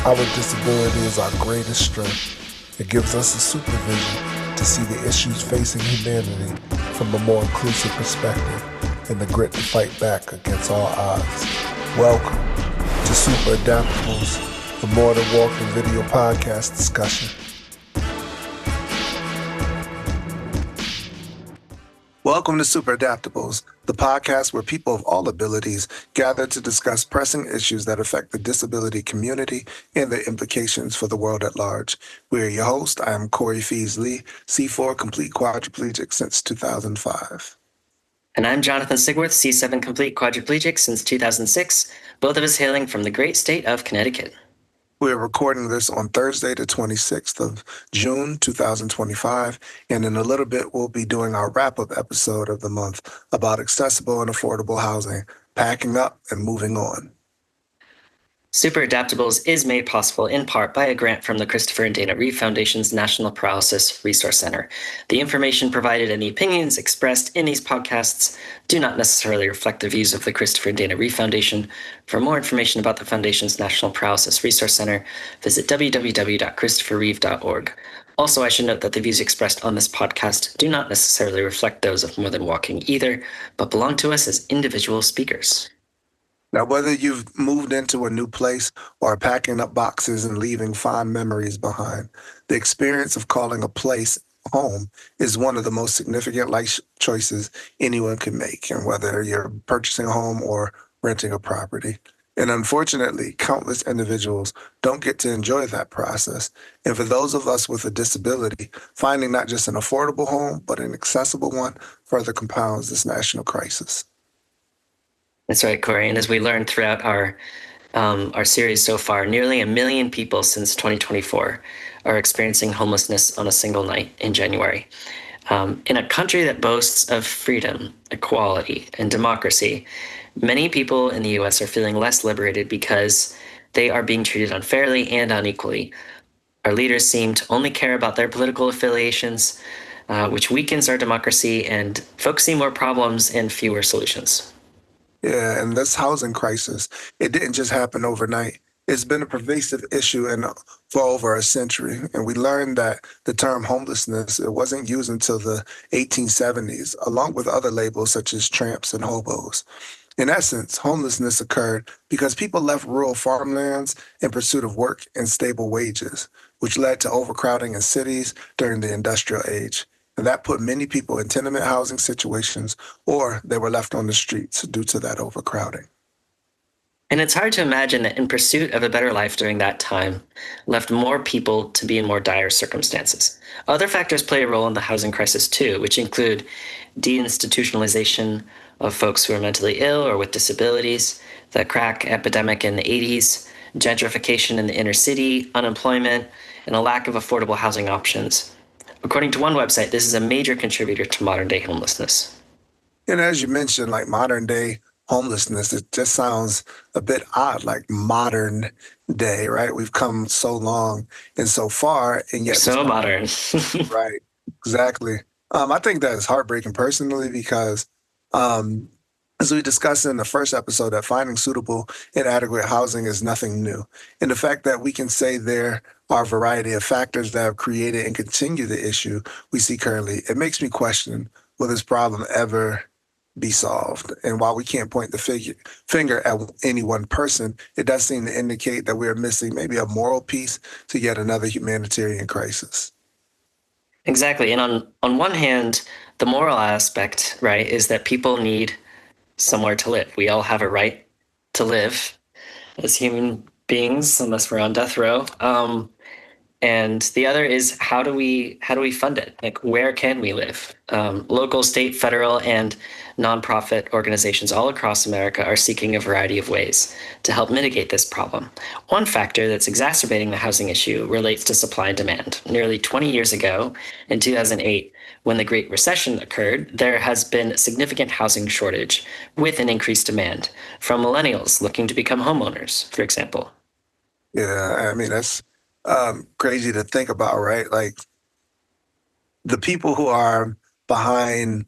Our disability is our greatest strength. It gives us the supervision to see the issues facing humanity from a more inclusive perspective and the grit to fight back against all odds. Welcome to Super Adaptables, the More Than Walking Video podcast discussion. Welcome to Super Adaptables, the podcast where people of all abilities gather to discuss pressing issues that affect the disability community and their implications for the world at large. We are your host. I am Corey Pheez Lee, C4 complete quadriplegic since 2005. And I'm Jonathan Sigworth, C7 complete quadriplegic since 2006, both of us hailing from the great state of Connecticut. We are recording this on Thursday, the 26th of June, 2025, and in a little bit, we'll be doing our wrap-up episode of the month about accessible and affordable housing, packing up and moving on. Super Adaptables is made possible in part by a grant from the Christopher and Dana Reeve Foundation's National Paralysis Resource Center. The information provided and the opinions expressed in these podcasts do not necessarily reflect the views of the Christopher and Dana Reeve Foundation. For more information about the Foundation's National Paralysis Resource Center, visit www.christopherreeve.org. Also, I should note that the views expressed on this podcast do not necessarily reflect those of More Than Walking either, but belong to us as individual speakers. Now, whether you've moved into a new place or are packing up boxes and leaving fond memories behind, the experience of calling a place home is one of the most significant life choices anyone can make, and whether you're purchasing a home or renting a property. And unfortunately, countless individuals don't get to enjoy that process. And for those of us with a disability, finding not just an affordable home, but an accessible one further compounds this national crisis. That's right, Corey. And as we learned throughout our series so far, nearly 1 million people since 2024 are experiencing homelessness on a single night in January. In a country that boasts of freedom, equality, and democracy, many people in the U.S. are feeling less liberated because they are being treated unfairly and unequally. Our leaders seem to only care about their political affiliations, which weakens our democracy, and folks see more problems and fewer solutions. Yeah, and this housing crisis, it didn't just happen overnight. It's been a pervasive issue for over a century. And we learned that the term homelessness, it wasn't used until the 1870s, along with other labels such as tramps and hobos. In essence, homelessness occurred because people left rural farmlands in pursuit of work and stable wages, which led to overcrowding in cities during the industrial age. And that put many people in tenement housing situations, or they were left on the streets due to that overcrowding. And it's hard to imagine that in pursuit of a better life during that time, left more people to be in more dire circumstances. Other factors play a role in the housing crisis too, which include deinstitutionalization of folks who are mentally ill or with disabilities, the crack epidemic in the 80s, gentrification in the inner city, unemployment, and a lack of affordable housing options. According to one website, this is a major contributor to modern-day homelessness. And as you mentioned, like modern day homelessness, it just sounds a bit odd, like modern day, right? We've come so long and so far, and yet so modern. Right, exactly. I think that is heartbreaking personally because, as we discussed in the first episode, that finding suitable and adequate housing is nothing new. And the fact that we can say there are a variety of factors that have created and continue the issue we see currently, it makes me question, will this problem ever be solved? And while we can't point the finger at any one person, it does seem to indicate that we are missing maybe a moral piece to yet another humanitarian crisis. Exactly. And on one hand, the moral aspect, right, is that people need somewhere to live. We all have a right to live as human beings, unless we're on death row. And the other is how do we fund it? Like, where can we live? Local, state, federal, and nonprofit organizations all across America are seeking a variety of ways to help mitigate this problem. One factor that's exacerbating the housing issue relates to supply and demand. Nearly 20 years ago, in 2008, when the Great Recession occurred, there has been a significant housing shortage with an increased demand from millennials looking to become homeowners, for example. Yeah, I mean, that's crazy to think about, right? Like the people who are behind,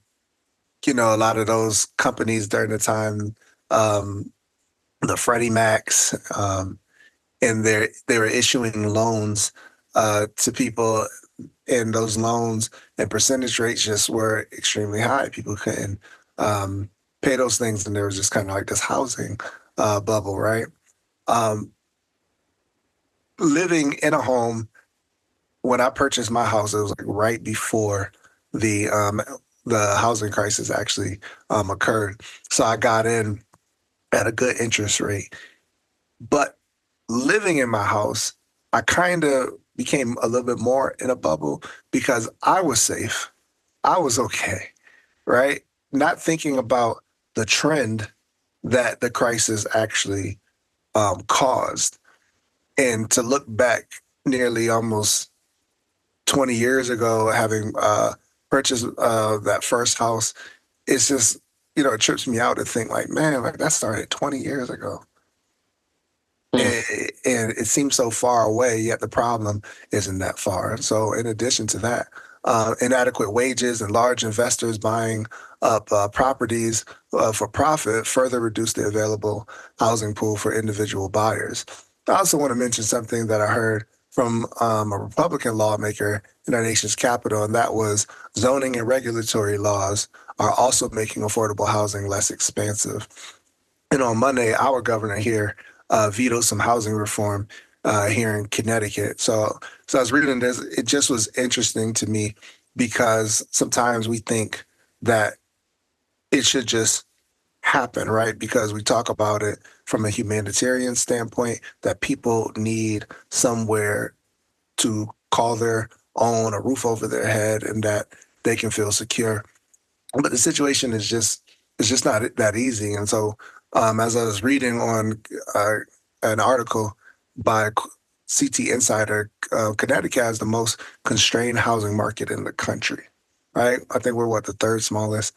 a lot of those companies during the time, the Freddie Macs, and they were issuing loans to people, and those loans and percentage rates just were extremely high. People couldn't um, pay those things, and there was just kind of like this housing bubble, right? Um, Living in a home when I purchased my house, it was like right before the um, the housing crisis actually occurred. So I got in at a good interest rate. But living in my house, I kind of became a little bit more in a bubble because I was safe. I was okay, right? Not thinking about the trend that the crisis actually caused. And to look back nearly almost 20 years ago, having purchased that first house, it's just, it trips me out to think like, man, like that started 20 years ago. Hmm. And it seems so far away, yet the problem isn't that far. So, in addition to that, inadequate wages and large investors buying up properties for profit further reduce the available housing pool for individual buyers. I also want to mention something that I heard from a Republican lawmaker in our nation's capital, and that was zoning and regulatory laws are also making affordable housing less expansive. And on Monday, our governor here vetoed some housing reform here in Connecticut. So I was reading this. It just was interesting to me because sometimes we think that it should just happen, right? Because we talk about it from a humanitarian standpoint, that people need somewhere to call their own, a roof over their head, and that they can feel secure. But the situation is just it's just not that easy. And so, as I was reading on uh, an article by CT Insider, Connecticut has the most constrained housing market in the country. Right? I think we're what the third smallest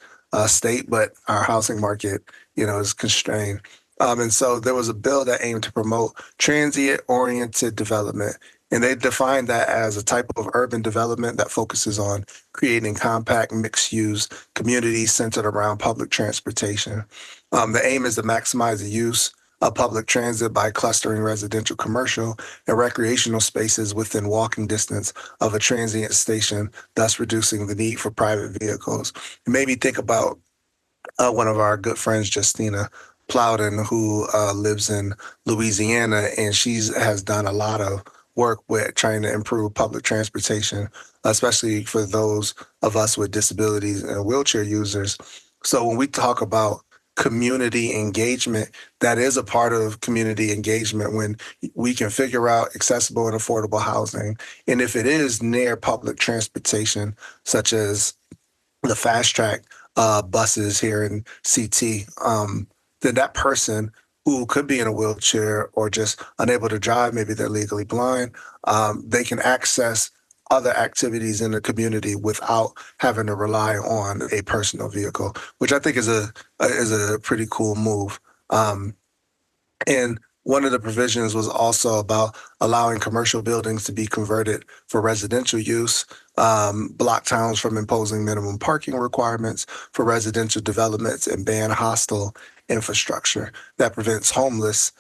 state, but our housing market, is constrained. And so there was a bill that aimed to promote transient-oriented development, and they defined that as a type of urban development that focuses on creating compact, mixed-use communities centered around public transportation. The aim is to maximize the use of public transit by clustering residential, commercial, and recreational spaces within walking distance of a transient station, thus reducing the need for private vehicles. It made me think about one of our good friends, Justina Plowden, who lives in Louisiana, and she has done a lot of work with trying to improve public transportation, especially for those of us with disabilities and wheelchair users. So when we talk about community engagement, that is a part of community engagement when we can figure out accessible and affordable housing. And if it is near public transportation, such as the fast track buses here in CT, then that person who could be in a wheelchair or just unable to drive, maybe they're legally blind, they can access other activities in the community without having to rely on a personal vehicle, which I think is a pretty cool move. And one of the provisions was also about allowing commercial buildings to be converted for residential use, block towns from imposing minimum parking requirements for residential developments, and ban hostile infrastructure that prevents homeless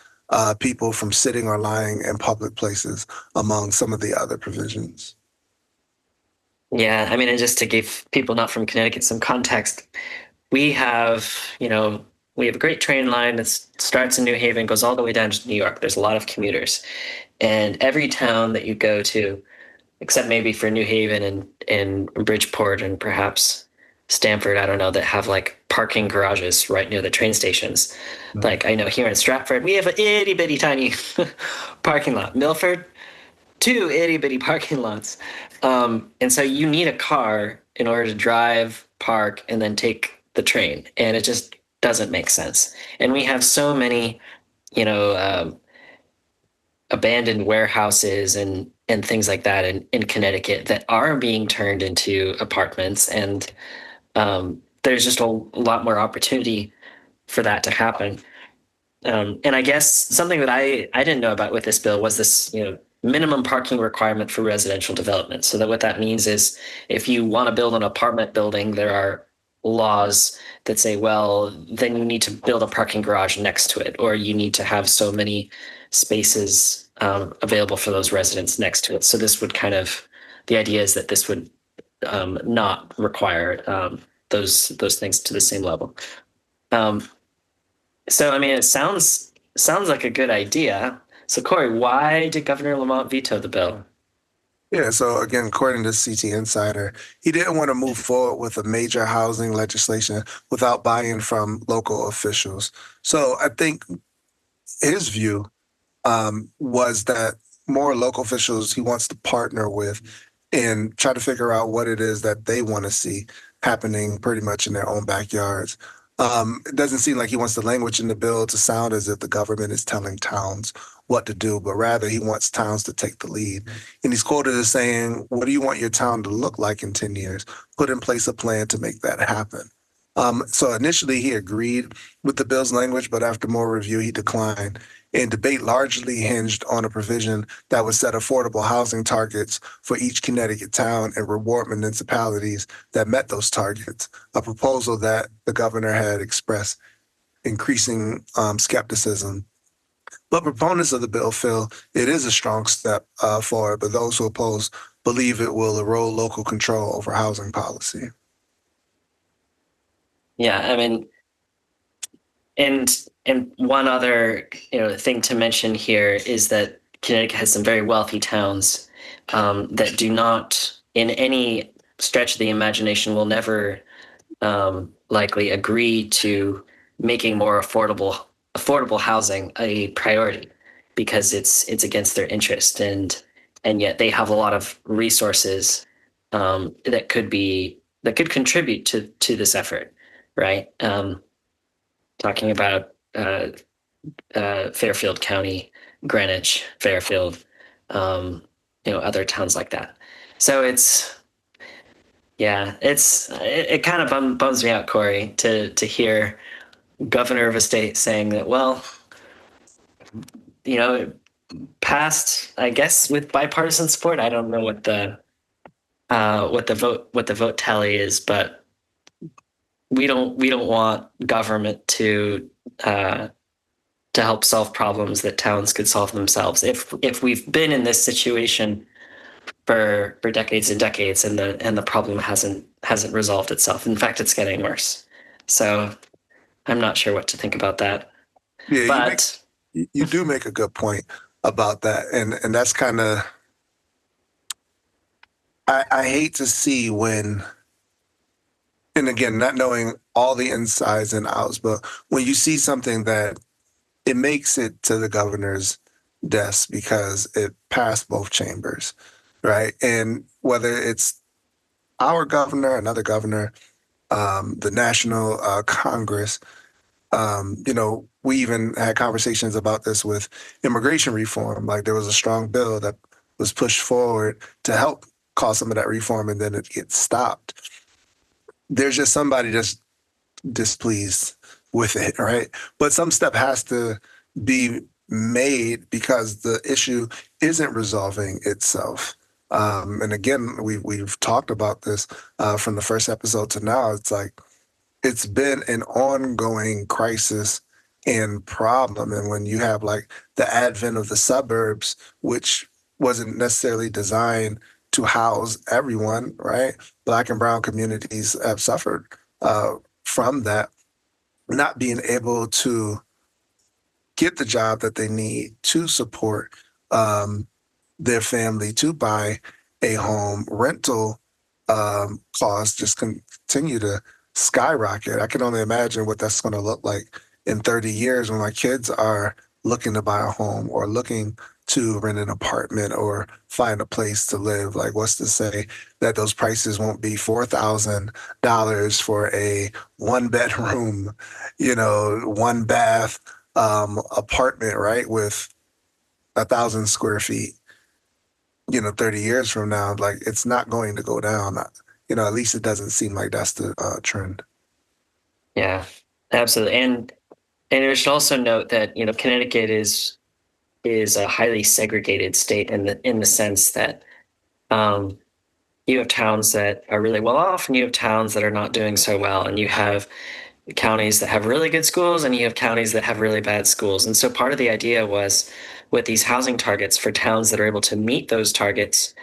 people from sitting or lying in public places, among some of the other provisions. Yeah, I mean, and just to give people not from Connecticut some context, we have, we have a great train line that starts in New Haven, goes all the way down to New York. There's a lot of commuters. And every town that you go to, except maybe for New Haven and Bridgeport and perhaps Stamford, I don't know, that have like parking garages right near the train stations. Mhm. Like I know here in Stratford, we have an itty bitty tiny parking lot. Milford, two itty bitty parking lots. And so you need a car in order to drive, park, and then take the train. And it just doesn't make sense. And we have so many, you know, abandoned warehouses and things like that in Connecticut that are being turned into apartments. And there's just a lot more opportunity for that to happen. And I guess something that I didn't know about with this bill was this, minimum parking requirement for residential development. So that what that means is if you want to build an apartment building, there are laws that say, well, then you need to build a parking garage next to it, or you need to have so many spaces available for those residents next to it. So this would the idea is that this would not require those things to the same level. Um, so I mean, it sounds like a good idea. So Corey, why did Governor Lamont veto the bill? Yeah, so again, according to CT Insider, he didn't want to move forward with a major housing legislation without buy-in from local officials. So I think his view was that more local officials he wants to partner with and try to figure out what it is that they want to see happening pretty much in their own backyards. It doesn't seem like he wants the language in the bill to sound as if the government is telling towns what to do, but rather he wants towns to take the lead. And he's quoted as saying, "What do you want your town to look like in 10 years? Put in place a plan to make that happen." So initially he agreed with the bill's language, but after more review, he declined. And debate largely hinged on a provision that would set affordable housing targets for each Connecticut town and reward municipalities that met those targets, a proposal that the governor had expressed increasing skepticism. But proponents of the bill feel it is a strong step forward, but those who oppose believe it will erode local control over housing policy. Yeah, I mean, and one other thing to mention here is that Connecticut has some very wealthy towns that do not, in any stretch of the imagination, will never likely agree to making more affordable housing a priority because it's against their interest and yet they have a lot of resources that could contribute to this effort, right? Talking about Fairfield County, Greenwich, Fairfield, other towns like that. So it kind of bums me out, Corey, to hear governor of a state saying that, well, it passed, I guess, with bipartisan support. I don't know what the vote tally is, but we don't want government uh, to help solve problems that towns could solve themselves. If we've been in this situation for decades and decades, and the problem hasn't resolved itself. In fact, it's getting worse. So I'm not sure what to think about that. Yeah, But you do make a good point about that, and that's kind of I hate to see when, and again, not knowing all the insides and outs, but when you see something that it makes it to the governor's desk because it passed both chambers, right? And whether it's our governor, another governor, the national Congress, we even had conversations about this with immigration reform. Like there was a strong bill that was pushed forward to help cause some of that reform, and then it gets stopped. There's just somebody that's displeased with it, right? But some step has to be made because the issue isn't resolving itself. And again, we've talked about this from the first episode to now. It's like it's been an ongoing crisis and problem. And when you have like the advent of the suburbs, which wasn't necessarily designed to house everyone, right? Black and brown communities have suffered from that, not being able to get the job that they need to support um, their family to buy a home. Rental costs just continue to skyrocket. I can only imagine what that's going to look like in 30 years when my kids are looking to buy a home or looking to rent an apartment or find a place to live. Like, what's to say that those prices won't be $4,000 for a one bedroom, one bath apartment, right, with 1,000 square feet, 30 years from now, like it's not going to go down. At least it doesn't seem like that's the trend. yeah, absolutely. And we should also note that Connecticut is a highly segregated state in the sense that um, you have towns that are really well off, and you have towns that are not doing so well, and you have counties that have really good schools, and you have counties that have really bad schools. And so part of the idea with these housing targets for towns that are able to meet those targets,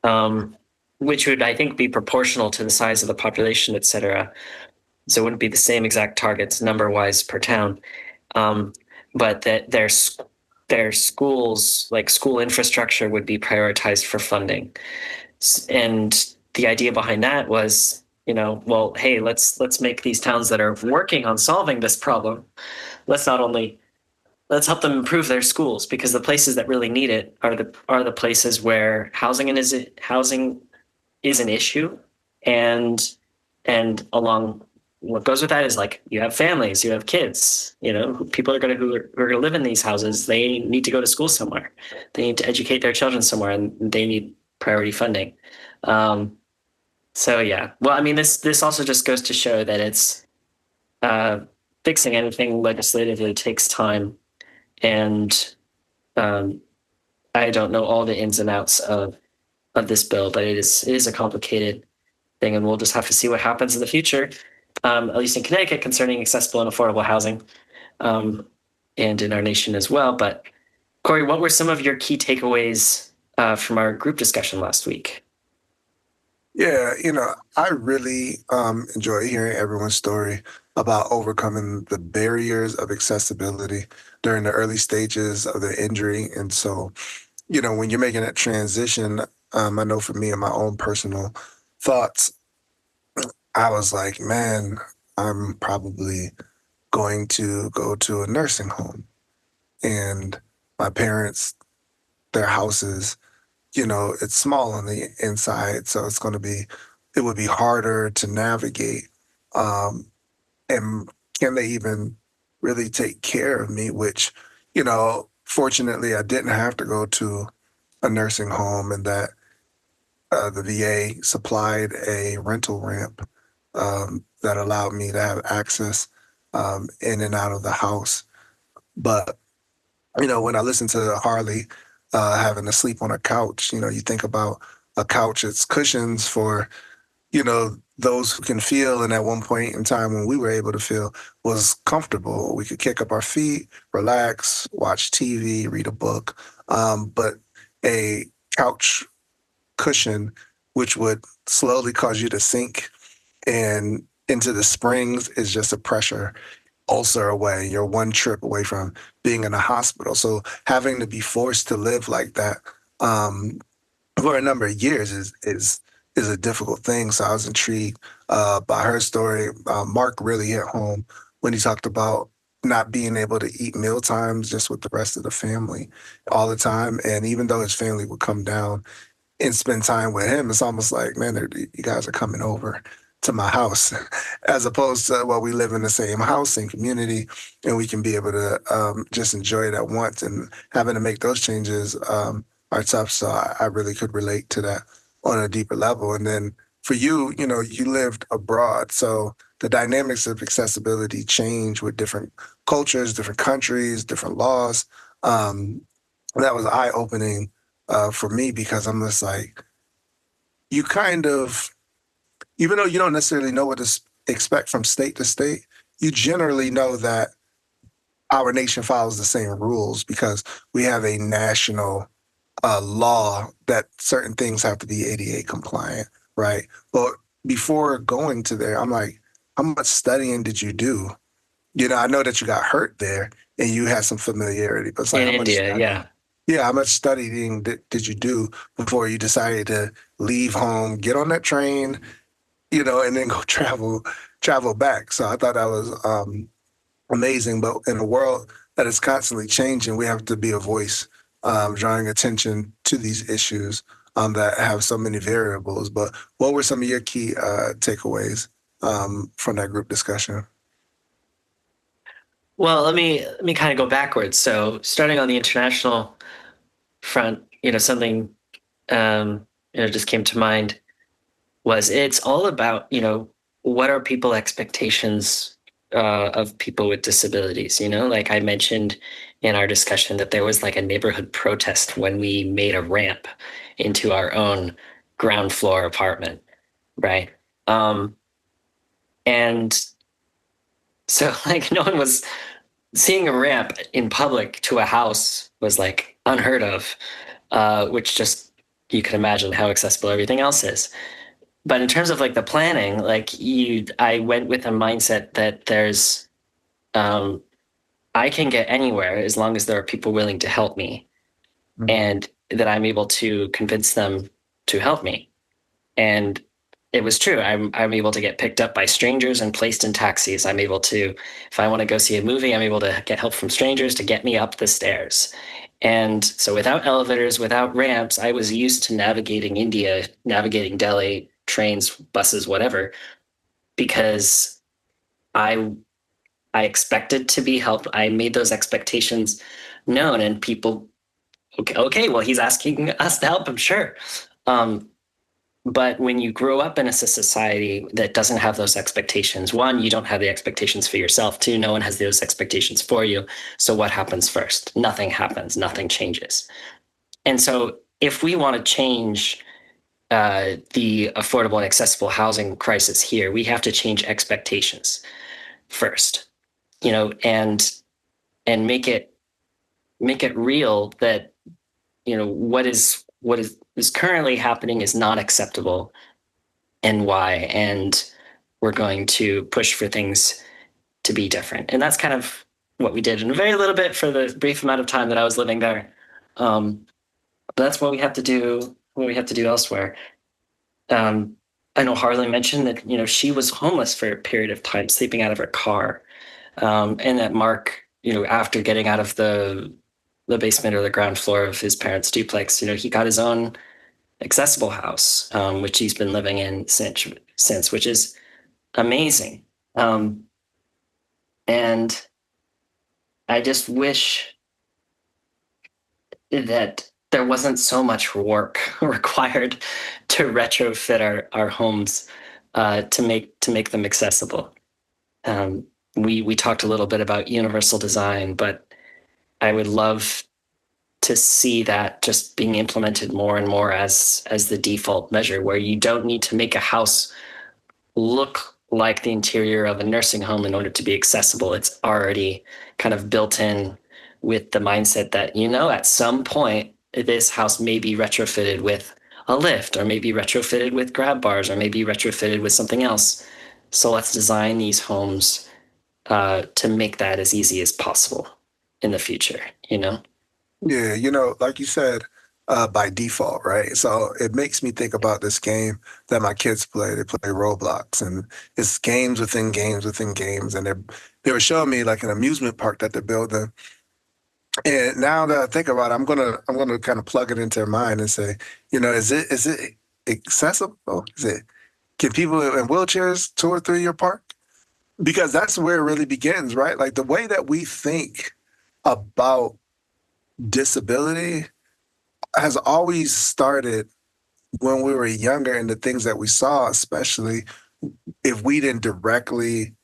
um, which would, I think, be proportional to the size of the population, et cetera. So it wouldn't be the same exact targets number wise per town, um, but that their schools, like school infrastructure, would be prioritized for funding. And the idea behind that was, well, hey, let's make these towns that are working on solving this problem. Let's not only let's help them improve their schools, because the places that really need it are the places where housing is an issue, and along what goes with that is, like, you have families, you have kids, people are going to who are going to live in these houses. They need to go to school somewhere. They need to educate their children somewhere, and they need priority funding. Um, so yeah, well, I mean, this also just goes to show that it's uh, fixing anything legislatively takes time, and um, I don't know all the ins and outs of this bill, but it is a complicated thing, and we'll just have to see what happens in the future, at least in Connecticut, concerning accessible and affordable housing, um, and in our nation as well. But Corey, what were some of your key takeaways from our group discussion last week? Yeah, I really enjoy hearing everyone's story about overcoming the barriers of accessibility during the early stages of the injury. And so, when you're making that transition, I know for me and my own personal thoughts, I was like, man, I'm probably going to go to a nursing home. And my parents, their houses, it's small on the inside, so it would be harder to navigate. Um, and can they even really take care of me? Which, fortunately, I didn't have to go to a nursing home, and that the VA supplied a rental ramp that allowed me to have access in and out of the house. But when I listen to Harley having to sleep on a couch, you think about a couch, it's cushions for, those who can feel. And at one point in time when we were able to feel was comfortable, we could kick up our feet, relax, watch TV, read a book. But a couch cushion, which would slowly cause you to sink and into the springs, is just a pressure ulcer away. You're one trip away from being in a hospital. So having to be forced to live like that um, for a number of years is a difficult thing. So I was intrigued by her story. Mark really hit home when he talked about not being able to eat meal times just with the rest of the family all the time. And even though his family would come down and spend time with him, it's almost like, man, you guys are coming over to my house, as opposed to, well, we live in the same house, same community, and we can be able to just enjoy it at once. And having to make those changes are tough. So I really could relate to that on a deeper level. And then for you, you lived abroad. So the dynamics of accessibility change with different cultures, different countries, different laws. Um, that was eye opening for me, because I'm just like, you kind of, even though you don't necessarily know what to expect from state to state, you generally know that our nation follows the same rules because we have a national law that certain things have to be ADA compliant, right? But before going to there, I'm like, how much studying did you do? I know that you got hurt there and you had some familiarity, but it's like, In how much India, studying? yeah. Yeah, how much studying did you do before you decided to leave home, get on that train, and then go travel back? So I thought that was amazing. But in a world that is constantly changing, we have to be a voice, drawing attention to these issues that have so many variables. But what were some of your key takeaways from that group discussion? Well, let me kind of go backwards. So starting on the international front, something just came to mind was, it's all about, what are people expectations of people with disabilities? Like I mentioned in our discussion that there was like a neighborhood protest when we made a ramp into our own ground floor apartment, right? Um, and so like no one was seeing a ramp in public to a house was like unheard of, which just you can imagine how accessible everything else is. But in terms of like the planning, I went with a mindset that um, I can get anywhere as long as there are people willing to help me, and that I'm able to convince them to help me. And it was true. I'm able to get picked up by strangers and placed in taxis. I'm able to, if I want to go see a movie, I'm able to get help from strangers to get me up the stairs. And so without elevators, without ramps, I was used to navigating India, navigating Delhi, trains, buses, whatever, because I I expected to be helped. I made those expectations known, and people, okay, well, he's asking us to help him, sure. Um, but when you grow up in a society that doesn't have those expectations, one, you don't have the expectations for yourself. Two, no one has those expectations for you. So what happens first? Nothing happens. Nothing changes. And so if we want to change the affordable and accessible housing crisis here, we have to change expectations first, and make it real that what is currently happening is not acceptable, and why, and we're going to push for things to be different. And that's kind of what we did in a very little bit for the brief amount of time that I was living there. um, but that's what we have to do, elsewhere. um, I know Harley mentioned that she was homeless for a period of time, sleeping out of her car. And that Mark, after getting out of the basement or the ground floor of his parents' duplex, he got his own accessible house, which he's been living in since, which is amazing. Um, and I just wish that there wasn't so much work required to retrofit our homes, to make them accessible. Um, we talked a little bit about universal design, but I would love to see that just being implemented more and more as the default measure, where you don't need to make a house look like the interior of a nursing home in order to be accessible. It's already kind of built in with the mindset that, at some point, this house may be retrofitted with a lift, or maybe retrofitted with grab bars, or maybe retrofitted with something else. So let's design these homes to make that as easy as possible in the future, you know? Yeah, like you said, by default, right? So it makes me think about this game that my kids play. They play Roblox, and it's games within games within games. And they were showing me like an amusement park that they're building. And now that I think about it, I'm gonna kind of plug it into their mind and say, is it accessible? Is it can people in wheelchairs tour through your park? Because that's where it really begins, right? Like the way that we think about disability has always started when we were younger, and the things that we saw, especially if we didn't directly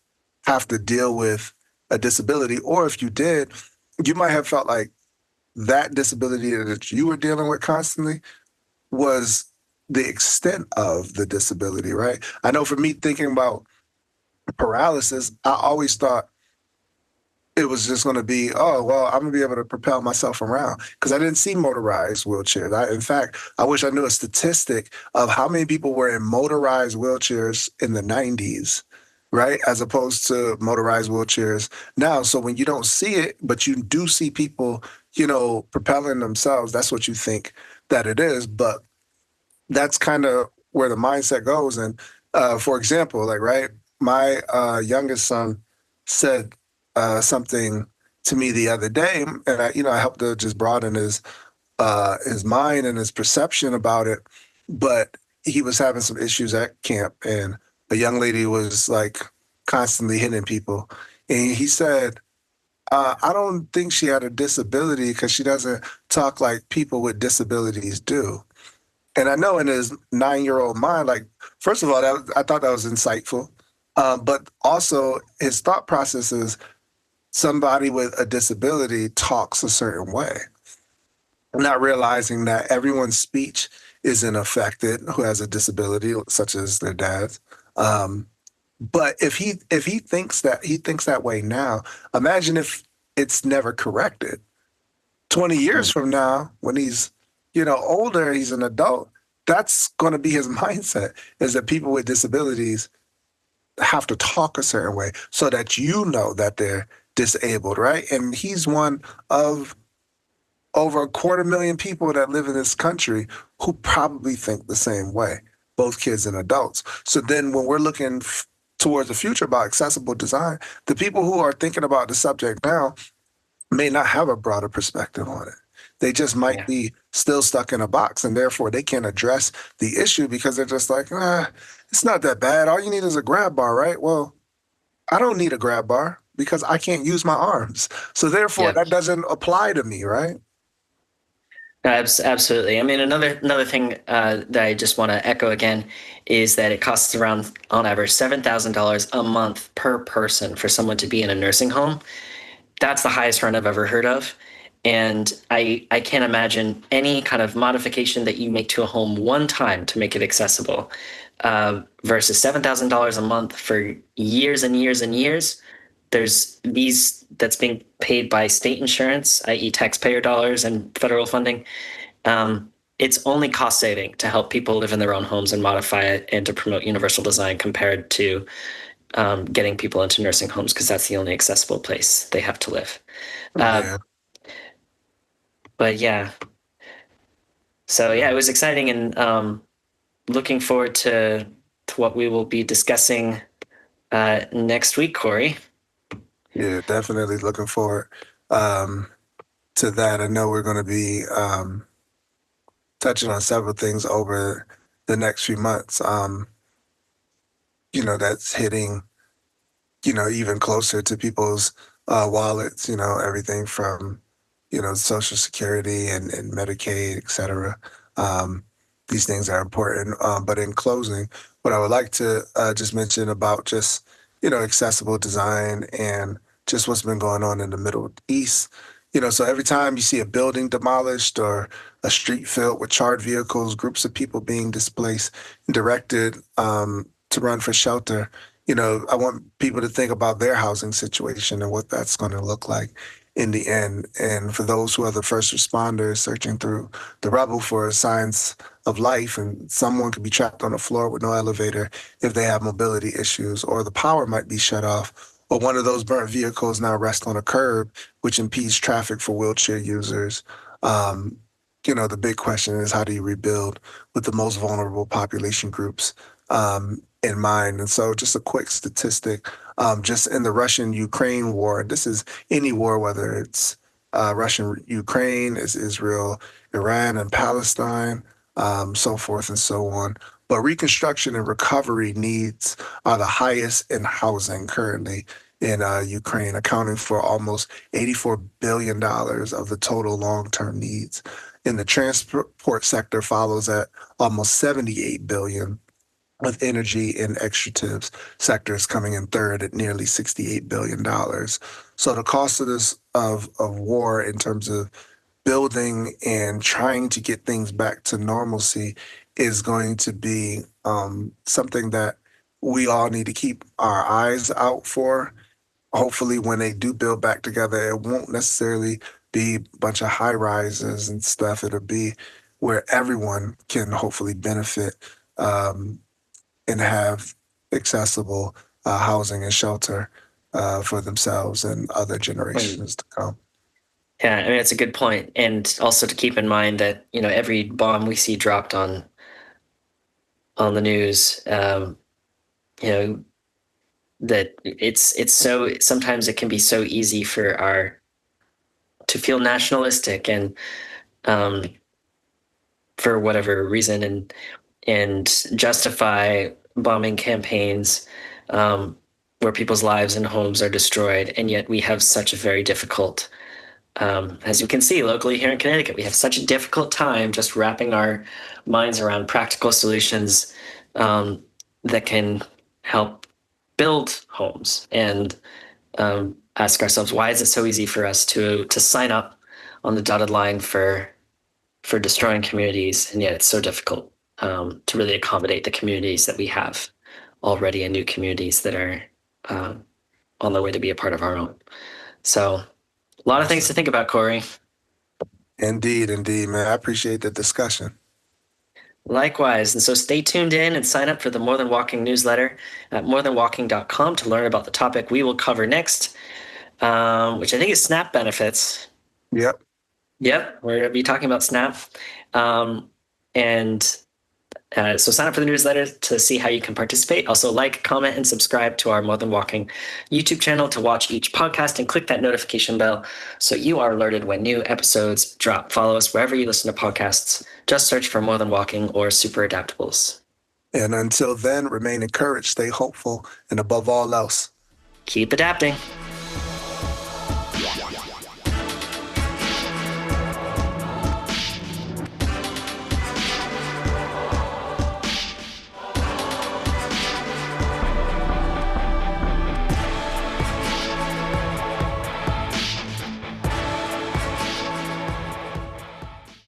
have to deal with a disability, or if you did, you might have felt like that disability that you were dealing with constantly was the extent of the disability, right? I know for me, thinking about paralysis, I always thought it was just going to be, oh, well, I'm going to be able to propel myself around because I didn't see motorized wheelchairs. In fact, I wish I knew a statistic of how many people were in motorized wheelchairs in the 90s, right? As opposed to motorized wheelchairs now. So when you don't see it, but you do see people, propelling themselves, that's what you think that it is. But that's kind of where the mindset goes. And for example, like, right, my youngest son said something to me the other day, and I helped to just broaden his mind and his perception about it. But he was having some issues at camp, and a young lady was like constantly hitting people, and he said, I don't think she had a disability because she doesn't talk like people with disabilities do. And I know in his 9-year-old mind, like, first of all, I thought that was insightful. But also, his thought process is somebody with a disability talks a certain way, not realizing that everyone's speech isn't affected who has a disability, such as their dads. Um, but if he thinks that way now, imagine if it's never corrected. 20 years Mm. from now, when he's, older, he's an adult, that's going to be his mindset is that people with disabilities have to talk a certain way so that you know that they're disabled, right? And he's one of over a quarter million people that live in this country who probably think the same way, both kids and adults. So then when we're looking towards the future about accessible design, the people who are thinking about the subject now may not have a broader perspective on it. They just might Yeah. be still stuck in a box and therefore they can't address the issue because they're just like, it's not that bad. All you need is a grab bar, right? Well, I don't need a grab bar because I can't use my arms. So therefore Yep. that doesn't apply to me, right? Absolutely. I mean, another thing that I just want to echo again is that it costs around, on average, $7,000 a month per person for someone to be in a nursing home. That's the highest rent I've ever heard of. And I can't imagine any kind of modification that you make to a home one time to make it accessible versus $7,000 a month for years and years and years. There's these that's being paid by state insurance, i.e., taxpayer dollars and federal funding. It's only cost saving to help people live in their own homes and modify it and to promote universal design compared to getting people into nursing homes because that's the only accessible place they have to live. Uh, Yeah. but yeah, so yeah, it was exciting and looking forward to what we will be discussing next week, Corey. Yeah, definitely looking forward um, to that. I know we're going to be touching on several things over the next few months. That's hitting, even closer to people's wallets, everything from, Social Security and Medicaid, et cetera. Um, these things are important. But in closing, what I would like to just mention about just, accessible design and just what's been going on in the Middle East. So every time you see a building demolished or a street filled with charred vehicles, groups of people being displaced and directed to run for shelter, I want people to think about their housing situation and what that's going to look like in the end. And for those who are the first responders searching through the rubble for signs of life, and someone could be trapped on the floor with no elevator if they have mobility issues, or the power might be shut off, or one of those burnt vehicles now rests on a curb, which impedes traffic for wheelchair users. Um, the big question is how do you rebuild with the most vulnerable population groups in mind? And so, just a quick statistic just in the Russian Ukraine war, this is any war, whether it's Russian Ukraine, is Israel, Iran, and Palestine, so forth and so on. But reconstruction and recovery needs are the highest in housing currently in Ukraine, accounting for almost $84 billion of the total long term needs. In the transport sector follows at almost 78 billion, with energy and extractives sectors coming in third at nearly $68 billion. So the cost of this of war in terms of building and trying to get things back to normalcy is going to be something that we all need to keep our eyes out for. Hopefully, when they do build back together, it won't necessarily be a bunch of high rises and stuff. It'll be where everyone can hopefully benefit and have accessible housing and shelter for themselves and other And generations to come. yeah, I mean, it's a good point. And also to keep in mind that, every bomb we see dropped on the news, you know, that it's so sometimes it can be so easy for our to feel nationalistic and um, for whatever reason and justify bombing campaigns where people's lives and homes are destroyed, and yet we have such a very difficult as you can see locally here in Connecticut, we have such a difficult time just wrapping our minds around practical solutions that can help build homes and ask ourselves why is it so easy for us to sign up on the dotted line for destroying communities, and yet it's so difficult to really accommodate the communities that we have already and new communities that are um, on their way to be a part of our own. So, a lot of Yes, things sir. to think about, Corey. Indeed, indeed, man. I appreciate the discussion. Likewise. And so stay tuned in and sign up for the More Than Walking newsletter at morethanwalking.com to learn about the topic we will cover next, which I think is SNAP benefits. Yep. Yep, we're going to be talking about SNAP. Um, and so sign up for the newsletter to see how you can participate. Also, like, comment, and subscribe to our More Than Walking YouTube channel to watch each podcast and click that notification bell so you are alerted when new episodes drop. Follow us wherever you listen to podcasts. Just search for More Than Walking or Super Adaptables. And until then, remain encouraged, stay hopeful, and above all else, Keep adapting.